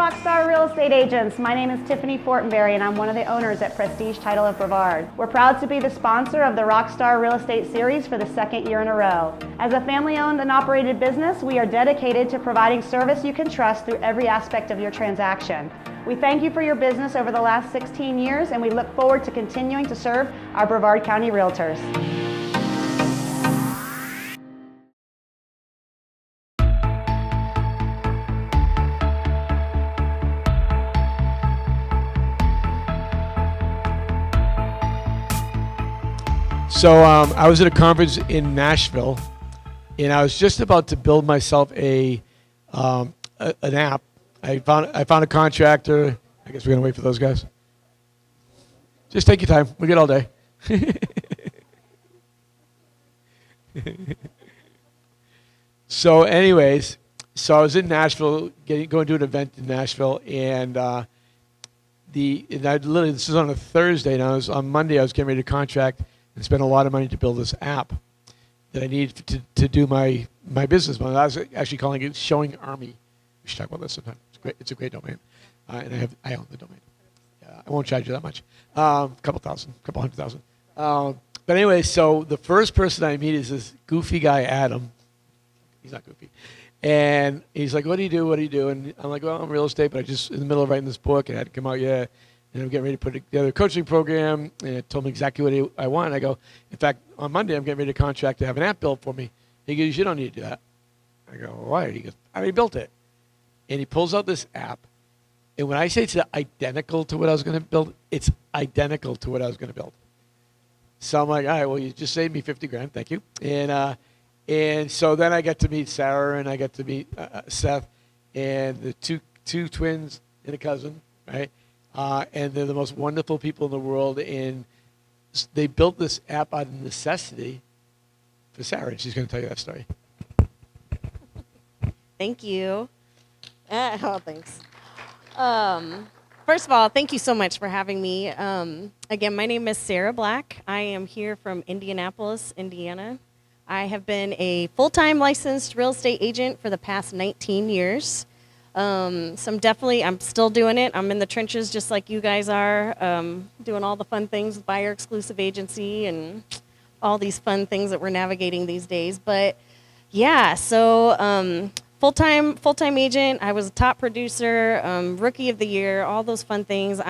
Rockstar Real Estate Agents. My name is Tiffany Fortenberry and I'm one of the owners at Prestige Title of Brevard. We're proud to be the sponsor of the Rockstar Real Estate Series for the second year in a row. As a family-owned and operated business, we are dedicated to providing service you can trust through every aspect of your transaction. We thank you for your business over the last 16 years and we look forward to continuing to serve our Brevard County Realtors. So I was at a conference in Nashville, and I was just about to build myself an app. I found a contractor. I guess we're gonna wait for those guys. Just take your time. We get all day. So, anyways, I was in Nashville, going to an event in Nashville, and this was on a Thursday, and on Monday I was getting ready to contract and spend a lot of money to build this app that I needed to do my business model. I was actually calling it Showing Army. We should talk about this sometime. It's a great domain, and I own the domain. I won't charge you that much. Couple hundred thousand. But anyway, so the first person I meet is this goofy guy, Adam. He's not goofy. And he's like, what do you do? What do you do? And I'm like, well, I'm real estate, but I just in the middle of writing this book. It hadn't come out yet. And I'm getting ready to put together a coaching program. And it told me exactly what I want. And I go, in fact, on Monday, I'm getting ready to contract to have an app built for me. He goes, you don't need to do that. I go, why? He goes, I already built it. And he pulls out this app. And when I say it's identical to what I was going to build, it's identical to what I was going to build. So I'm like, all right, well, you just saved me 50 grand. Thank you. And so then I get to meet Sarah and I get to meet Seth and the two twins and a cousin, right? And they're the most wonderful people in the world. And they built this app out of necessity for Sarah. And she's going to tell you that story. Thank you. Thanks. First of all, thank you so much for having me. Again, my name is Sarah Black. I am here from Indianapolis, Indiana. I have been a full-time licensed real estate agent for the past 19 years. So I'm still doing it. I'm in the trenches just like you guys are, doing all the fun things with buyer exclusive agency and all these fun things that we're navigating these days. But yeah, so full-time agent. I was a top producer, rookie of the year, all those fun things.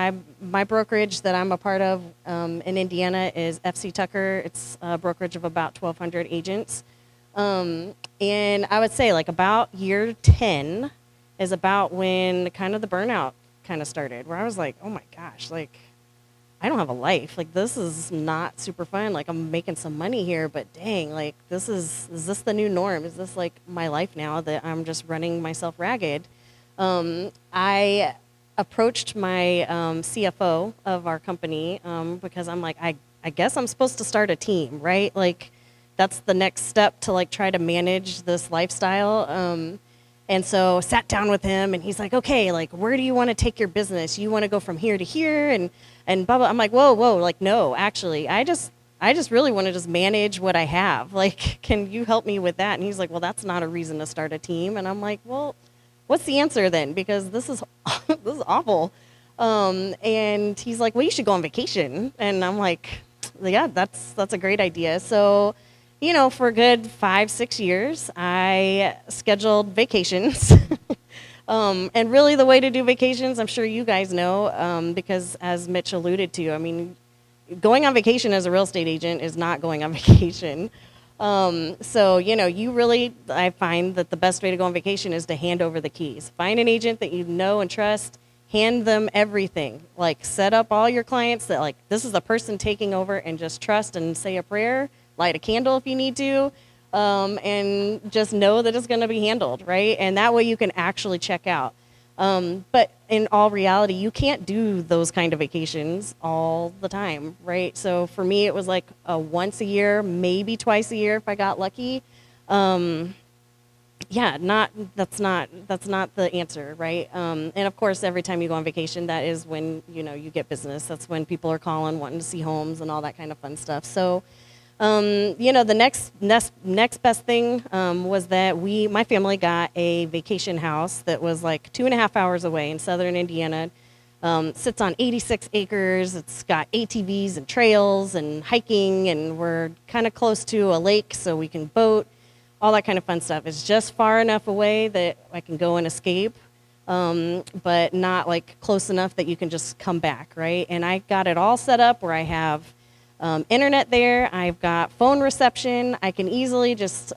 My brokerage that I'm a part of in Indiana is FC Tucker. It's a brokerage of about 1,200 agents. And I would say like about year 10 is about when kind of the burnout kind of started, where I was like, oh my gosh, like I don't have a life. Like this is not super fun. Like I'm making some money here, but dang, like is this the new norm? Is this like my life now that I'm just running myself ragged? I approached my CFO of our company because I'm like, I guess I'm supposed to start a team, right? Like that's the next step to like try to manage this lifestyle. And so sat down with him and he's like, okay, like where do you want to take your business? You want to go from here to here and blah, blah. I'm like, whoa, like no, actually, I just really want to just manage what I have. Like, can you help me with that? And he's like, well, that's not a reason to start a team. And I'm like, well, what's the answer then? Because this is awful. And he's like, well, you should go on vacation. And I'm like, yeah, that's a great idea. So, you know, for a good 5-6 years, I scheduled vacations. And really the way to do vacations, I'm sure you guys know, because as Mitch alluded to, I mean, going on vacation as a real estate agent is not going on vacation. So, you know, I find that the best way to go on vacation is to hand over the keys. Find an agent that you know and trust, hand them everything. Like set up all your clients that like, this is the person taking over and just trust and say a prayer. Light a candle if you need to, and just know that it's going to be handled, right? And that way you can actually check out. But in all reality, you can't do those kind of vacations all the time, right? So for me, it was like a once a year, maybe twice a year if I got lucky. That's not the answer, right? And of course, every time you go on vacation, that is when you get business. That's when people are calling, wanting to see homes and all that kind of fun stuff. So. The next best thing was that my family got a vacation house that was like 2.5 hours away in southern Indiana. Sits on 86 acres. It's got ATVs and trails and hiking, and we're kind of close to a lake, so we can boat, all that kind of fun stuff. It's just far enough away that I can go and escape, but not like close enough that you can just come back, right? And I got it all set up where I have internet there. I've got phone reception. I can easily just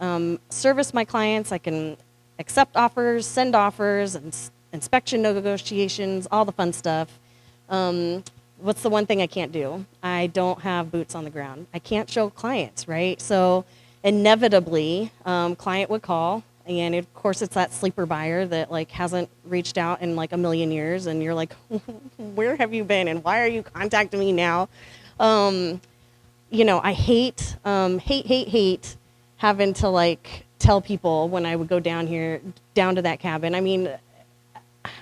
service my clients. I can accept offers, send offers, and inspection negotiations, all the fun stuff. What's the one thing I can't do? I don't have boots on the ground. I can't show clients, right? So inevitably, client would call, and of course it's that sleeper buyer that like hasn't reached out in like a million years, and you're like, where have you been, and why are you contacting me now? I hate having to like tell people when I would go down to that cabin. I mean,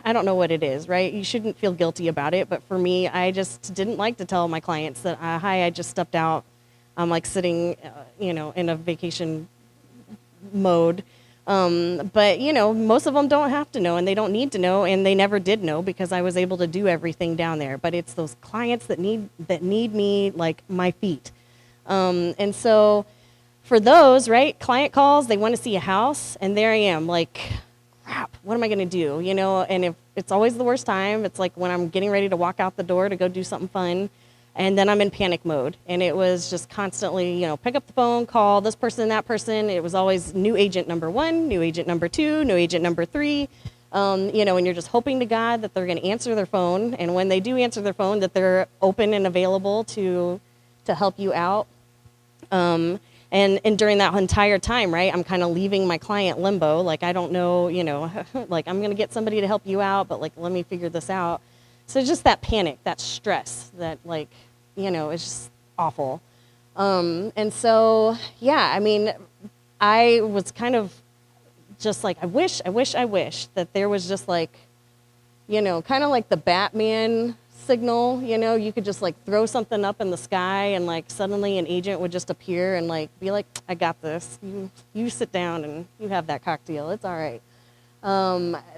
I don't know what it is, right? You shouldn't feel guilty about it, but for me, I just didn't like to tell my clients that, hi, I just stepped out. I'm like sitting, in a vacation mode. But most of them don't have to know, and they don't need to know, and they never did know because I was able to do everything down there. But it's those clients that need me like my feet. And so for those, right, client calls, they want to see a house, and there I am, like, crap, what am I going to do? And if it's always the worst time, it's like when I'm getting ready to walk out the door to go do something fun, and then I'm in panic mode. And it was just constantly, pick up the phone, call this person, that person. It was always new agent number 1, new agent number 2, new agent number 3. And you're just hoping to God that they're going to answer their phone. And when they do answer their phone, that they're open and available to help you out. And during that entire time, right, I'm kind of leaving my client limbo. Like, I don't know, like, I'm going to get somebody to help you out, but, like, let me figure this out. So just that panic, that stress that, like, is just awful. And so, yeah, I mean, I was kind of just like, I wish that there was just, like, kind of like the Batman signal, you could just like throw something up in the sky and like suddenly an agent would just appear and like be like, I got this. You sit down and you have that cocktail. It's all right.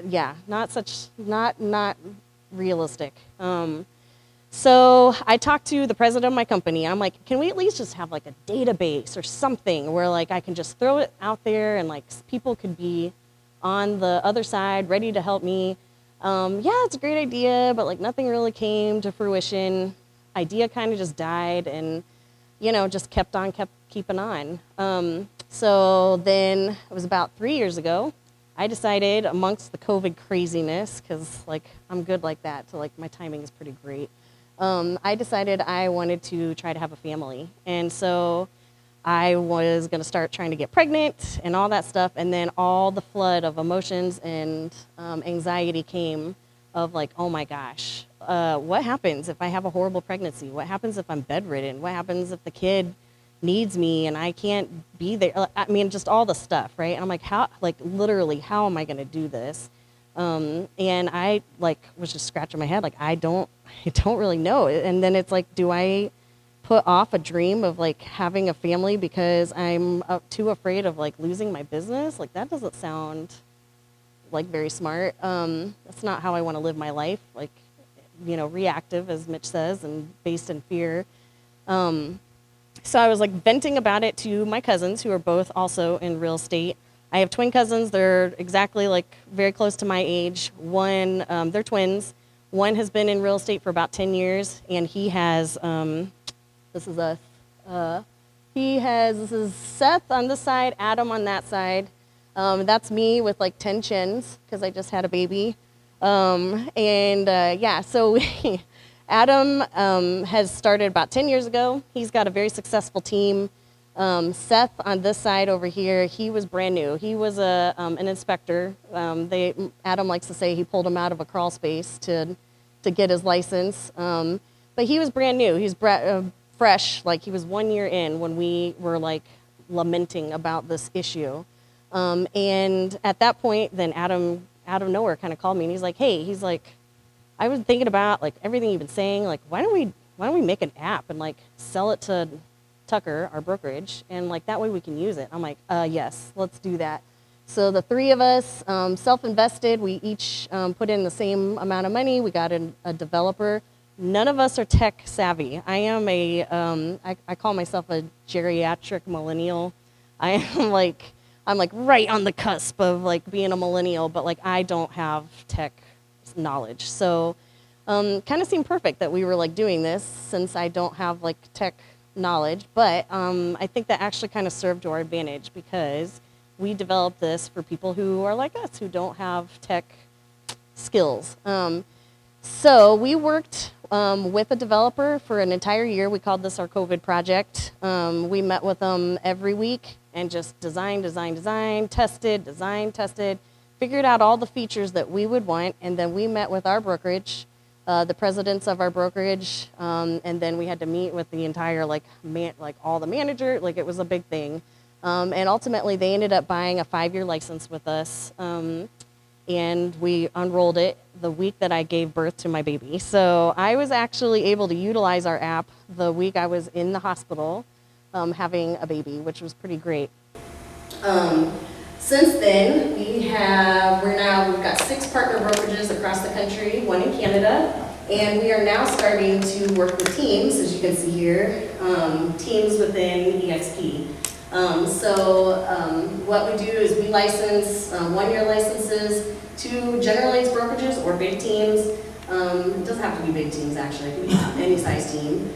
Yeah, not realistic. So I talked to the president of my company. I'm like, can we at least just have like a database or something where like I can just throw it out there and like people could be on the other side ready to help me. Yeah, it's a great idea, but like nothing really came to fruition. Idea kind of just died and, just kept keeping on. So then it was about 3 years ago, I decided amongst the COVID craziness, because like I'm good like that, so like my timing is pretty great. I decided I wanted to try to have a family. And so I was going to start trying to get pregnant and all that stuff, and then all the flood of emotions and anxiety came of like, oh my gosh, what happens if I have a horrible pregnancy? What happens if I'm bedridden? What happens if the kid needs me and I can't be there? I mean, just all the stuff, right? And I'm like, literally, how am I going to do this? And I like was just scratching my head, like I don't really know. And then it's like, do I put off a dream of like having a family because I'm too afraid of like losing my business? Like that doesn't sound like very smart. That's not how I want to live my life. Like, reactive, as Mitch says, and based in fear. So I was like venting about it to my cousins who are both also in real estate. I have twin cousins. They're exactly like very close to my age. One, they're twins. One has been in real estate for about 10 years, and he has, this is us. This is Seth on this side, Adam on that side. That's me with like 10 chins because I just had a baby. Yeah, so Adam has started about 10 years ago. He's got a very successful team. Seth on this side over here, he was brand new. He was an inspector. Adam likes to say he pulled him out of a crawl space to get his license. But he was brand new. He's fresh, like he was 1 year in when we were like lamenting about this issue. And at that point, then Adam out of nowhere kind of called me and he's like, hey, I was thinking about like everything you've been saying, like why don't we make an app and like sell it to Tucker, our brokerage, and like that way we can use it. I'm like, yes, let's do that. So the three of us self-invested. We each put in the same amount of money. We got a developer. None of us are tech savvy. I am I call myself a geriatric millennial. I'm like right on the cusp of like being a millennial, but like I don't have tech knowledge. So kind of seemed perfect that we were like doing this since I don't have like tech knowledge. But I think that actually kind of served to our advantage because we developed this for people who are like us, who don't have tech skills. So we worked with a developer for an entire year. We called this our COVID project. We met with them every week and just designed, tested, figured out all the features that we would want, and then we met with our brokerage, the presidents of our brokerage, and then we had to meet with the entire all the manager. Like it was a big thing. And ultimately, they ended up buying a 5-year license with us, and we unrolled it the week that I gave birth to my baby. So I was actually able to utilize our app the week I was in the hospital having a baby, which was pretty great. Since then, we've got 6 partner brokerages across the country, 1 in Canada, and we are now starting to work with teams, as you can see here, teams within EXP. What we do is we license 1-year licenses to general aids brokerages or big teams. It doesn't have to be big teams, actually. It can be any size team.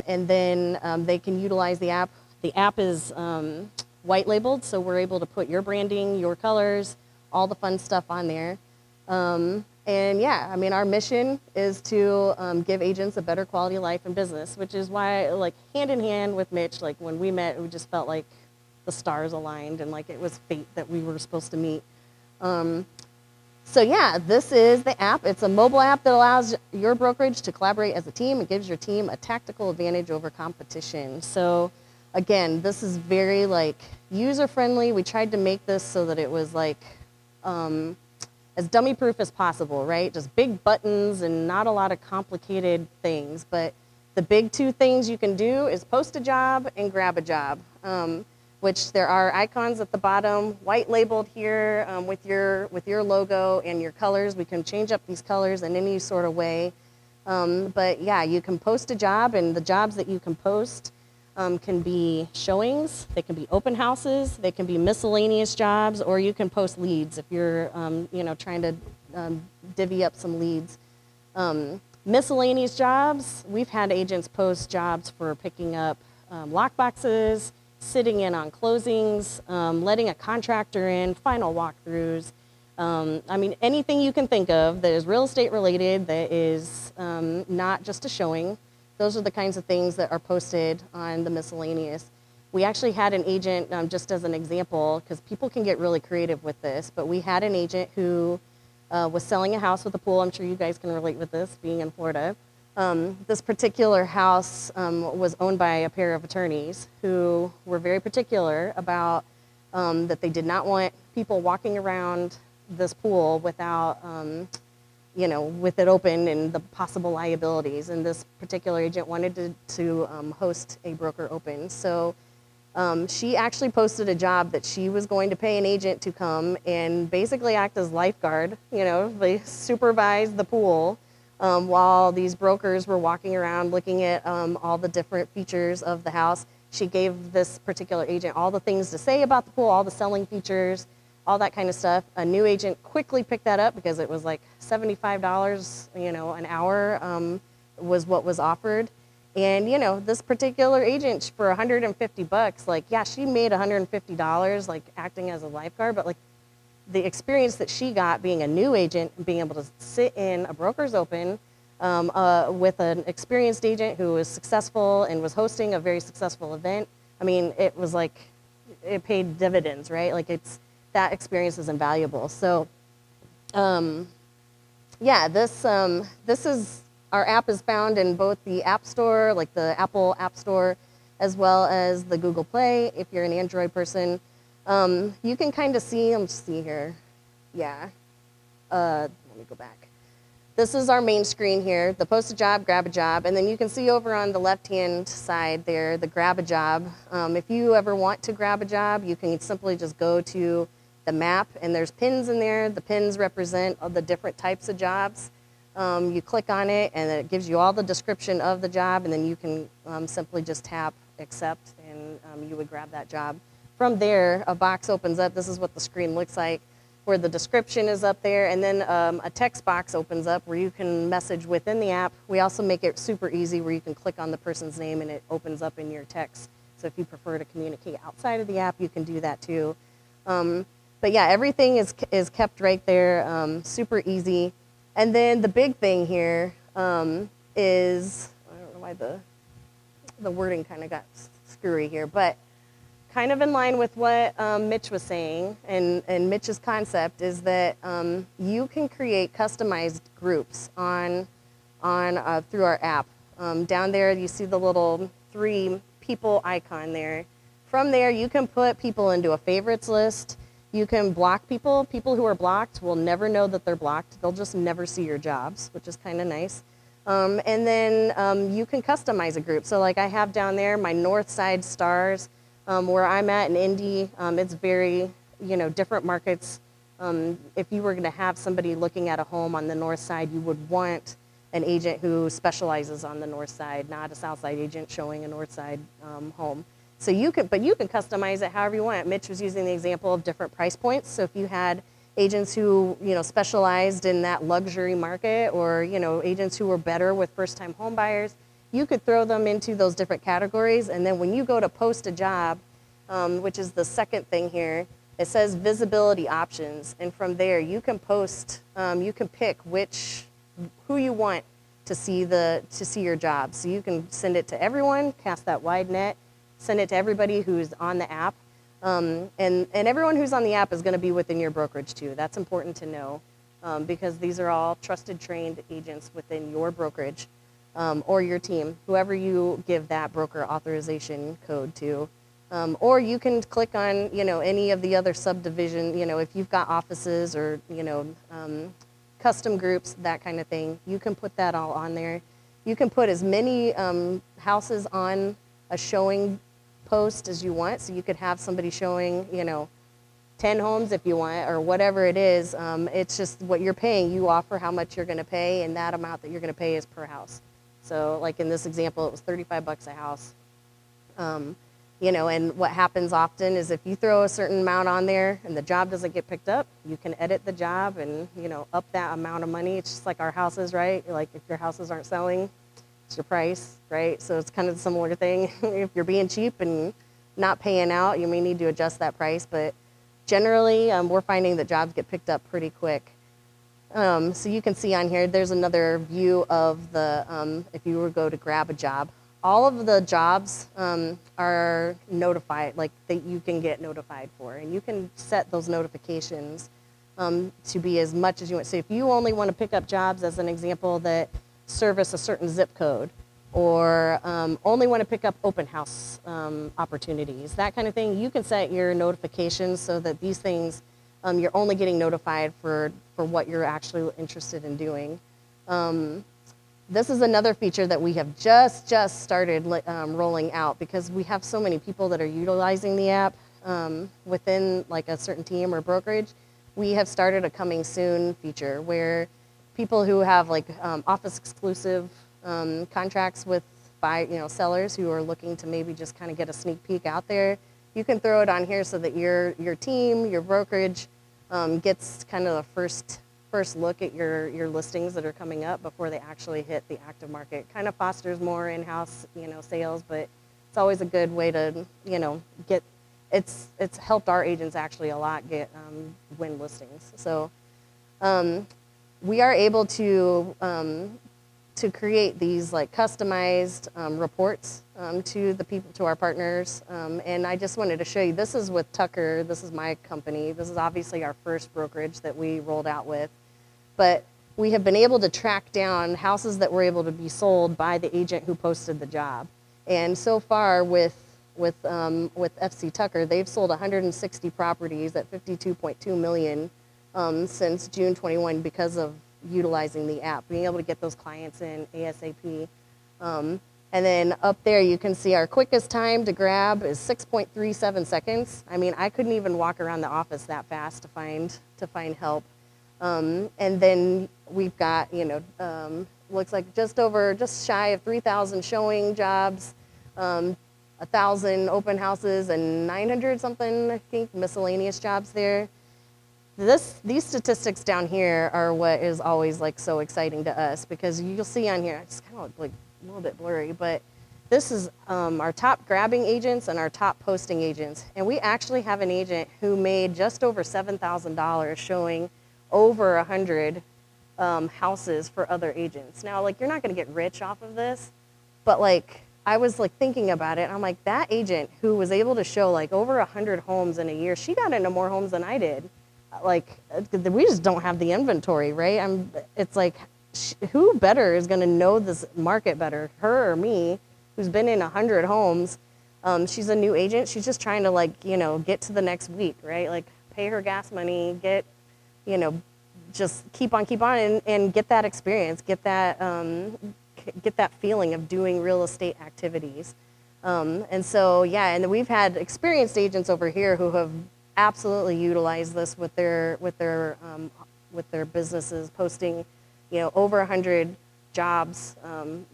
And then they can utilize the app. The app is white labeled, so we're able to put your branding, your colors, all the fun stuff on there. And yeah, I mean, our mission is to give agents a better quality of life and business, which is why, like, hand in hand with Mitch, like when we met, we just felt like the stars aligned and like it was fate that we were supposed to meet. So yeah, this is the app. It's a mobile app that allows your brokerage to collaborate as a team. It gives your team a tactical advantage over competition. So again, this is very like user-friendly. We tried to make this so that it was like as dummy-proof as possible, right? Just big buttons and not a lot of complicated things. But the big 2 things you can do is post a job and grab a job, which there are icons at the bottom, white labeled here with your logo and your colors. We can change up these colors in any sort of way. But yeah, you can post a job, and the jobs that you can post can be showings, they can be open houses, they can be miscellaneous jobs, or you can post leads if you're trying to divvy up some leads. Miscellaneous jobs, we've had agents post jobs for picking up lock boxes, sitting in on closings, letting a contractor in, final walkthroughs. I mean, anything you can think of that is real estate related, that is not just a showing. Those are the kinds of things that are posted on the miscellaneous. We actually had an agent, just as an example, because people can get really creative with this, but we had an agent who was selling a house with a pool. I'm sure you guys can relate with this, being in Florida. This particular house was owned by a pair of attorneys who were very particular about that they did not want people walking around this pool without with it open and the possible liabilities. And this particular agent wanted to host a broker open. So she actually posted a job that she was going to pay an agent to come and basically act as lifeguard, they supervise the pool while these brokers were walking around looking at all the different features of the house. She gave this particular agent all the things to say about the pool, all the selling features, all that kind of stuff. A new agent quickly picked that up because it was like $75, an hour was what was offered. And this particular agent for $150, like, yeah, she made $150 like acting as a lifeguard, but like the experience that she got being a new agent and being able to sit in a broker's open with an experienced agent who was successful and was hosting a very successful event. I mean, it was like, it paid dividends, right? Like that experience is invaluable. So, yeah, this is, our app is found in both the App Store, like the Apple App Store, as well as the Google Play. If you're an Android person, you can kind of see, let me see here. Yeah, let me go back. This is our main screen here, the post a job, grab a job, and then you can see over on the left-hand side there, the grab a job. If you ever want to grab a job, you can simply just go to the map, and there's pins in there. The pins represent all the different types of jobs. You click on it, and it gives you all the description of the job, and then you can simply just tap accept, and you would grab that job. From there, a box opens up. This is what the screen looks like, where the description is up there, and then a text box opens up where you can message within the app. We also make it super easy where you can click on the person's name and it opens up in your text. So if you prefer to communicate outside of the app, you can do that too. But yeah, everything is kept right there, super easy. And then the big thing here is, I don't know why the wording kind of got screwy here, but kind of in line with what Mitch was saying, and Mitch's concept is that you can create customized groups on through our app. Down there, you see the little 3 people icon there. From there, you can put people into a favorites list. You can block people. People who are blocked will never know that they're blocked. They'll just never see your jobs, which is kind of nice. And then you can customize a group. So like I have down there my North Side Stars. Where I'm at in Indy, it's very, different markets. If you were going to have somebody looking at a home on the north side, you would want an agent who specializes on the north side, not a south side agent showing a north side home. So you can customize it however you want. Mitch was using the example of different price points. So if you had agents who, specialized in that luxury market, or, agents who were better with first-time home buyers, you could throw them into those different categories, and then when you go to post a job, which is the second thing here, it says visibility options, and from there you can post, you can pick who you want to see your job. So you can send it to everyone, cast that wide net, send it to everybody who's on the app, and everyone who's on the app is going to be within your brokerage too. That's important to know, because these are all trusted, trained agents within your brokerage. Or your team, whoever you give that broker authorization code to. Or you can click on, any of the other subdivision, if you've got offices or, custom groups, that kind of thing, you can put that all on there. You can put as many houses on a showing post as you want. So you could have somebody showing, 10 homes if you want, or whatever it is. It's just what you're paying. You offer how much you're going to pay, and that amount that you're going to pay is per house. So like in this example, it was $35 a house. And what happens often is if you throw a certain amount on there and the job doesn't get picked up, you can edit the job and, up that amount of money. It's just like our houses, right? Like if your houses aren't selling, it's your price, right? So it's kind of a similar thing. If you're being cheap and not paying out, you may need to adjust that price. But generally, we're finding that jobs get picked up pretty quick. So you can see on here, there's another view of the, if you were to go to grab a job, all of the jobs are notified, like that you can get notified for, and you can set those notifications to be as much as you want. So if you only want to pick up jobs, as an example, that service a certain zip code, or only want to pick up open house opportunities, that kind of thing, you can set your notifications so that these things, you're only getting notified for what you're actually interested in doing. This is another feature that we have just started rolling out, because we have so many people that are utilizing the app within like a certain team or brokerage. We have started a coming soon feature where people who have like office exclusive contracts with sellers who are looking to maybe just kind of get a sneak peek out there, you can throw it on here so that your team, your brokerage, gets kind of the first look at your listings that are coming up before they actually hit the active market. Kind of fosters more in-house sales, but it's always a good way to get. It's helped our agents actually a lot get win listings. So we are able to create these like customized reports to our partners. And I just wanted to show you, this is with Tucker. This is my company. This is obviously our first brokerage that we rolled out with. But we have been able to track down houses that were able to be sold by the agent who posted the job. And so far with FC Tucker, they've sold 160 properties at $52.2 million since June 21 because of utilizing the app, being able to get those clients in ASAP. And then up there, you can see our quickest time to grab is 6.37 seconds. I mean, I couldn't even walk around the office that fast to find help. And then we've got, looks like just shy of 3,000 showing jobs, 1,000 open houses, and 900 something, I think, miscellaneous jobs there. These statistics down here are what is always like so exciting to us, because you'll see on here, it's kind of like a little bit blurry, but this is our top grabbing agents and our top posting agents. And we actually have an agent who made just over $7,000 showing over 100 houses for other agents. Now, like, you're not gonna get rich off of this, but like, I was like thinking about it, and I'm like, that agent who was able to show like over 100 homes in a year, she got into more homes than I did. Like, we just don't have the inventory, right? It's like, who better is gonna know this market better, her or me, who's been in 100 homes? She's a new agent. She's just trying to like, get to the next week, right? Like, pay her gas money, just keep on and get that experience, get that feeling of doing real estate activities. And so, yeah, and we've had experienced agents over here who have absolutely utilized this with their businesses, posting, over 100 jobs.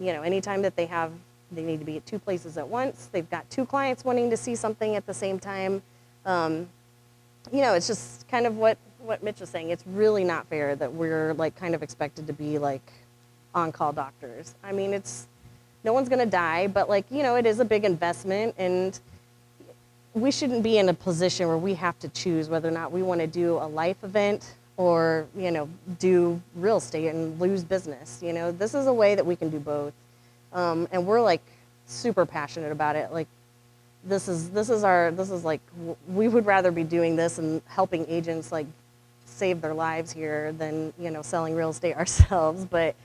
Anytime that they need to be at two places at once. They've got two clients wanting to see something at the same time. It's just kind of what Mitch was saying. It's really not fair that we're like kind of expected to be like on-call doctors. I mean, no one's gonna die, but like, it is a big investment, and we shouldn't be in a position where we have to choose whether or not we want to do a life event or, do real estate and lose business. This is a way that we can do both. And we're like super passionate about it. Like, this is like, we would rather be doing this and helping agents like save their lives here than, selling real estate ourselves. But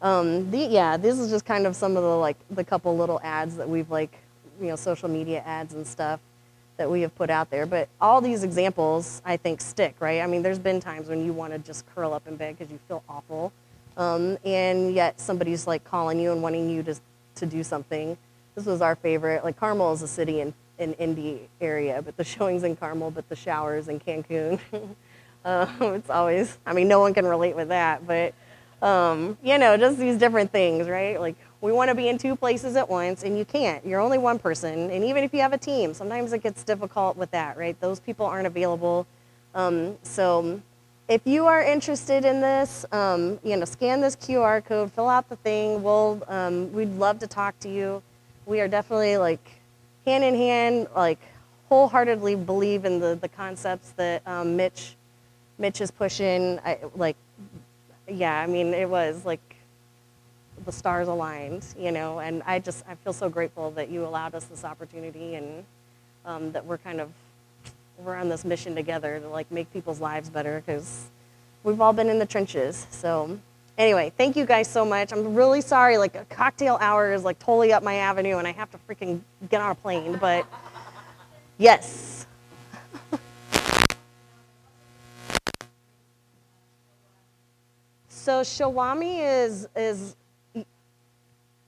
this is just kind of some of the couple little ads that we've social media ads and stuff that we have put out there. But all these examples, I think, stick, right? I mean, there's been times when you want to just curl up in bed because you feel awful, and yet somebody's like calling you and wanting you to do something. This was our favorite. Like, Carmel is a city in Indy area, but the showing's in Carmel, but the shower's in Cancun. It's always, I mean, no one can relate with that, but just these different things, right? Like, we want to be in two places at once, and you can't. You're only one person, and even if you have a team, sometimes it gets difficult with that, right? Those people aren't available. So if you are interested in this, scan this QR code, fill out the thing. We'd love to talk to you. We are definitely like hand in hand, like wholeheartedly believe in the concepts that Mitch is pushing. It was like the stars aligned, and I feel so grateful that you allowed us this opportunity, and that we're on this mission together to like make people's lives better, because we've all been in the trenches. So anyway, thank you guys so much. I'm really sorry, like a cocktail hour is like totally up my avenue and I have to freaking get on a plane, but yes. So Shawami is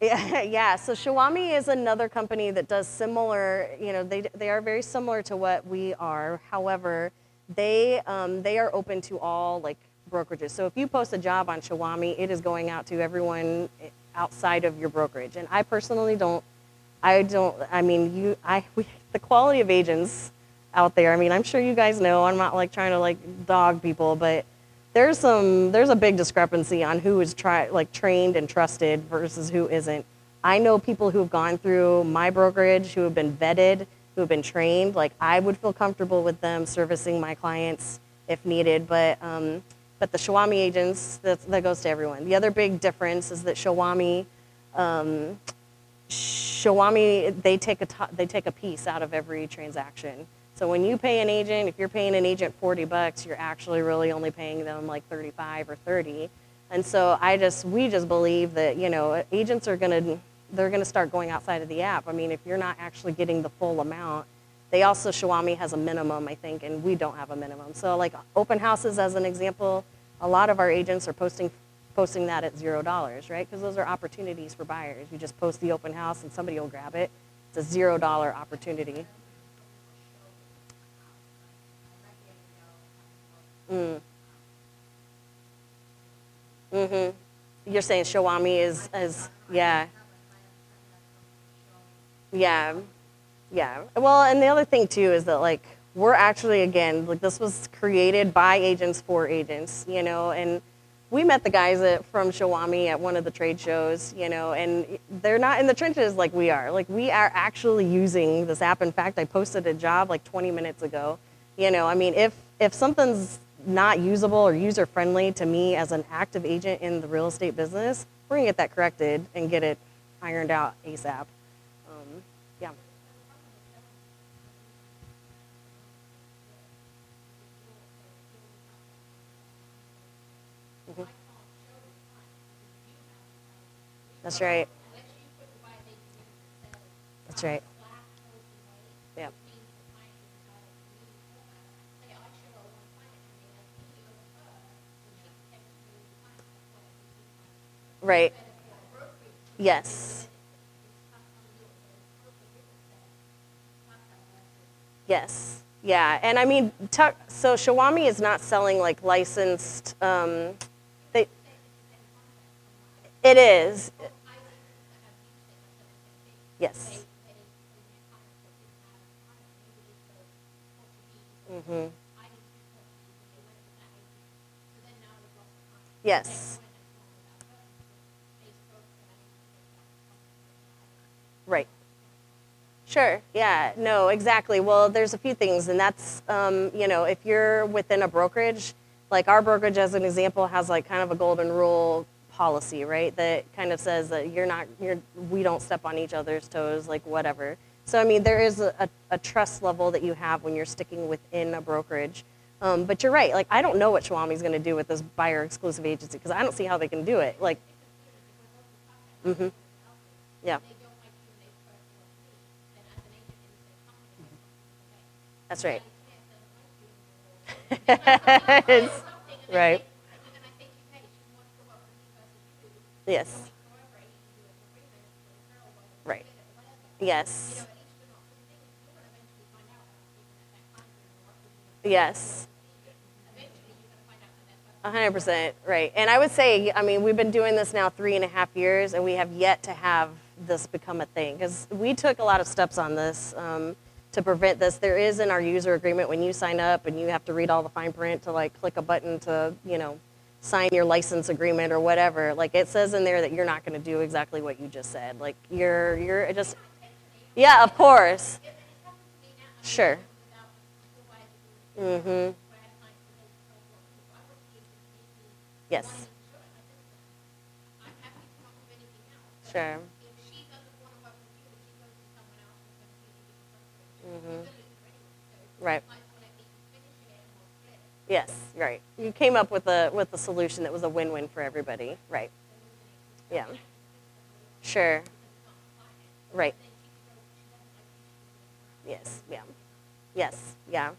yeah, so Shawami is another company that does similar, they are very similar to what we are. However, they are open to all like brokerages. So if you post a job on Shawami, it is going out to everyone outside of your brokerage. And I personally the quality of agents out there, I mean, I'm sure you guys know, I'm not like trying to like dog people, but there's a big discrepancy on who is trained and trusted versus who isn't. I know people who have gone through my brokerage who have been vetted, who have been trained. Like, I would feel comfortable with them servicing my clients if needed, but the Shawami agents, that goes to everyone. The other big difference is that Shawami, they take a piece out of every transaction. So when you pay an agent, if you're paying an agent $40, you're actually really only paying them like 35 or 30. And so we just believe that, agents they're gonna start going outside of the app. I mean, if you're not actually getting the full amount, Shawami has a minimum, I think, and we don't have a minimum. So like open houses as an example, a lot of our agents are posting posting that at $0, right? Because those are opportunities for buyers. You just post the open house and somebody will grab it. It's a $0 opportunity. Mm. Mm-hmm. You're saying Shawami is yeah. Yeah. Yeah. Well, and the other thing too is that like we're actually again like this was created by agents for agents, you know, and we met the guys from Shawami at one of the trade shows, you know, and they're not in the trenches like we are. Like we are actually using this app. In fact, I posted a job like 20 minutes ago. You know, I mean, if something's not usable or user friendly to me as an active agent in the real estate business, we're gonna get that corrected and get it ironed out ASAP. Yeah. Mhm. That's right. That's right. Yeah. Right. Yes. Yes. Yeah. And I mean, so Shawami is not selling like licensed. They, it is. Yes. Hmm. Yes. Right. Sure. Yeah. No. Exactly. Well, there's a few things, and that's you know, if you're within a brokerage, like our brokerage, as an example, has like kind of a golden rule policy, right? That kind of says that we don't step on each other's toes, like whatever. So I mean, there is a trust level that you have when you're sticking within a brokerage. But you're right. Like I don't know what Shawami's going to do with this buyer exclusive agency because I don't see how they can do it. Like, hmm yeah. That's right. Right. Yes. Right. Yes. Yes. 100%. Right. And I would say, I mean, we've been doing this now 3.5 years, and we have yet to have this become a thing because we took a lot of steps on this to prevent this. There is in our user agreement when you sign up and you have to read all the fine print to like click a button to, you know, sign your license agreement or whatever. Like it says in there that you're not going to do exactly what you just said. Like you're just, yeah, of course. Sure. Mm-hmm. Yes. Sure. Mm-hmm. Right. Yes, right. You came up with a solution that was a win-win for everybody. Right. Yeah. Sure. Right. Yes. Yeah. Yes. Yeah.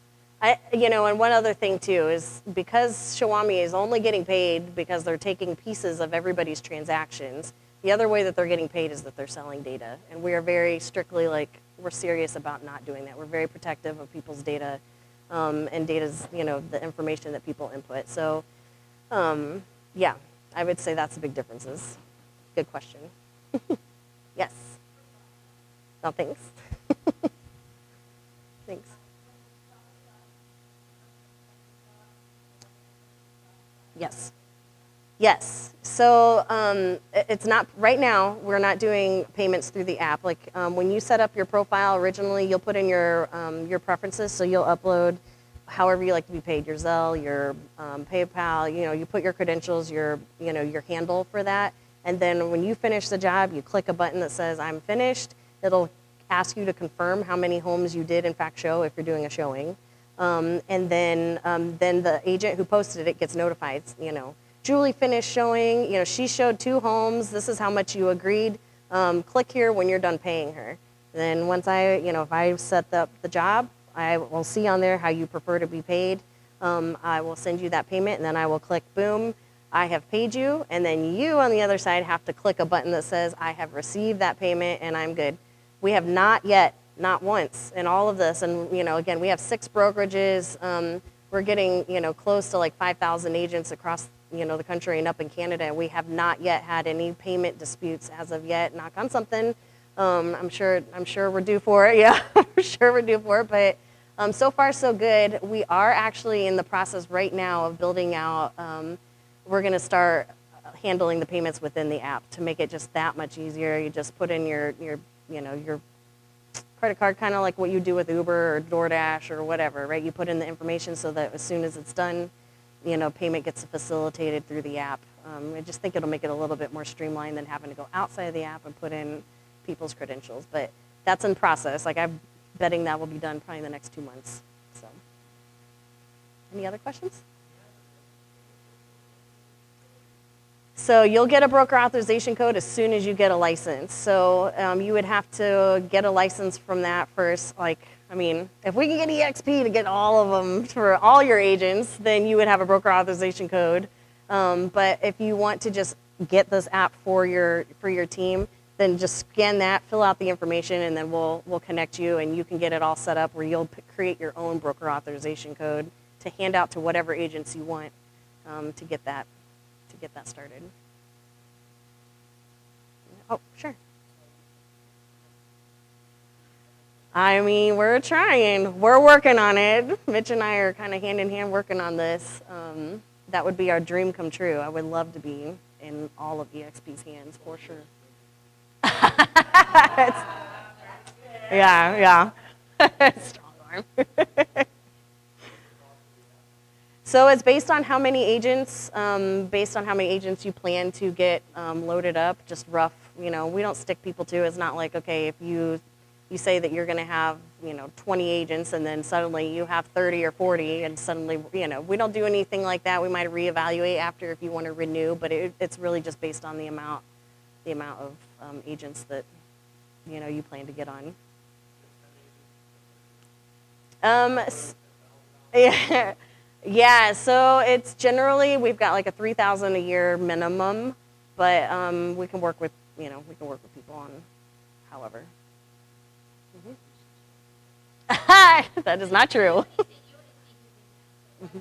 You know, and one other thing too is because Shawami is only getting paid because they're taking pieces of everybody's transactions. The other way that they're getting paid is that they're selling data, and we are very strictly like we're serious about not doing that. We're very protective of people's data, and data's the information that people input. So, yeah, I would say that's the big differences. Good question. Yes. No, thanks. Thanks. Yes. Yes. So it's not right now. We're not doing payments through the app. Like when you set up your profile originally, you'll put in your preferences. So you'll upload however you like to be paid, your Zelle, your PayPal. You put your credentials, your handle for that, and then when you finish the job, you click a button that says "I'm finished." It'll ask you to confirm how many homes you did in fact show if you're doing a showing. And then the agent who posted it gets notified, Julie finished showing, she showed 2 homes. This is how much you agreed. Click here when you're done paying her. Then once if I set up the job, I will see on there how you prefer to be paid. I will send you that payment and then I will click boom. I have paid you, and then you on the other side have to click a button that says, I have received that payment and I'm good. We have not yet, not once in all of this, and again, we have 6 brokerages. We're getting, close to like 5,000 agents across, the country and up in Canada. We have not yet had any payment disputes as of yet. Knock on something. I'm sure we're due for it. Yeah, I'm sure we're due for it. But so far so good. We are actually in the process right now of building out. We're going to start handling the payments within the app to make it just that much easier. You just put in your credit card, kind of like what you do with Uber or DoorDash or whatever, right? You put in the information so that as soon as it's done, payment gets facilitated through the app. I just think it'll make it a little bit more streamlined than having to go outside of the app and put in people's credentials. But that's in process. Like, I'm betting that will be done probably in the next 2 months. So, any other questions? So you'll get a broker authorization code as soon as you get a license. So you would have to get a license from that first. If we can get EXP to get all of them for all your agents, then you would have a broker authorization code. But if you want to just get this app for your team, then just scan that, fill out the information, and then we'll connect you, and you can get it all set up where you'll create your own broker authorization code to hand out to whatever agents you want to get that started. Oh, sure. We're trying. We're working on it. Mitch and I are kind of hand in hand working on this. That would be our dream come true. I would love to be in all of EXP's hands for sure. Yeah. Strong arm. So it's based on how many agents, you plan to get loaded up, just rough. We don't stick people to. It's not like, okay, if you say that you're going to have, 20 agents and then suddenly you have 30 or 40 and suddenly, we don't do anything like that. We might reevaluate after if you want to renew, but it's really just based on the amount of agents that, you plan to get on. Yeah, so it's generally, we've got like a 3,000 a year minimum, but we can work with people on however. Mm-hmm. That is not true. Mm-hmm.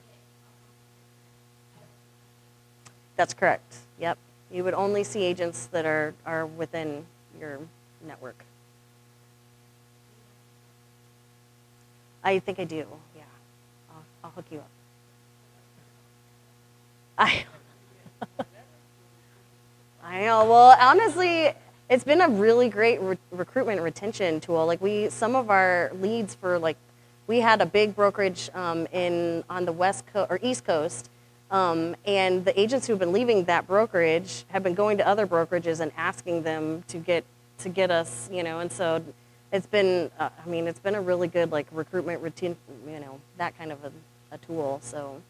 That's correct. Yep. You would only see agents that are within your network. I think I do. Yeah. I'll hook you up. I know. Well, honestly, it's been a really great recruitment and retention tool. Some of our leads we had a big brokerage on the West Coast or East Coast, and the agents who've been leaving that brokerage have been going to other brokerages and asking them to get us, and so it's been, it's been a really good recruitment routine, that kind of a tool. So.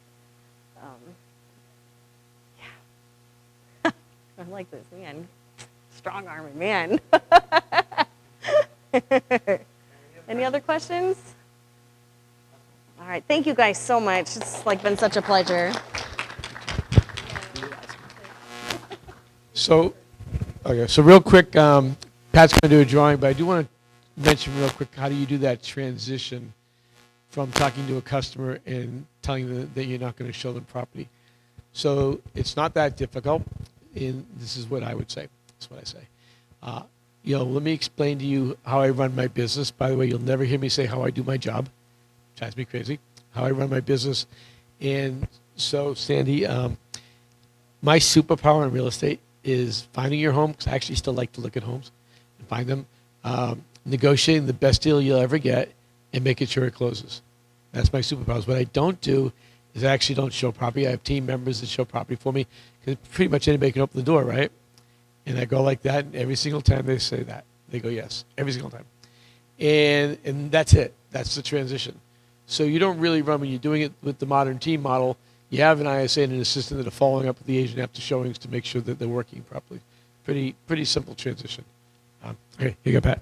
I like this, man. Strong arming, man. Any other questions? All right, thank you guys so much. It's been such a pleasure. So real quick, Pat's going to do a drawing, but I do want to mention real quick, how do you do that transition from talking to a customer and telling them that you're not going to show them property? So it's not that difficult. And this is what I would say. That's what I say. Let me explain to you how I run my business. By the way, you'll never hear me say how I do my job. Drives me crazy. How I run my business. And so, Sandy, my superpower in real estate is finding your home, because I actually still like to look at homes and find them, negotiating the best deal you'll ever get, and making sure it closes. That's my superpowers. What I don't do is I actually don't show property. I have team members that show property for me, because pretty much anybody can open the door, right? And I go like that, and every single time they say that, they go yes, every single time. And that's it. That's the transition. So you don't really run, when you're doing it with the modern team model, you have an ISA and an assistant that are following up with the agent after showings to make sure that they're working properly. Pretty simple transition. Okay, here you go, Pat.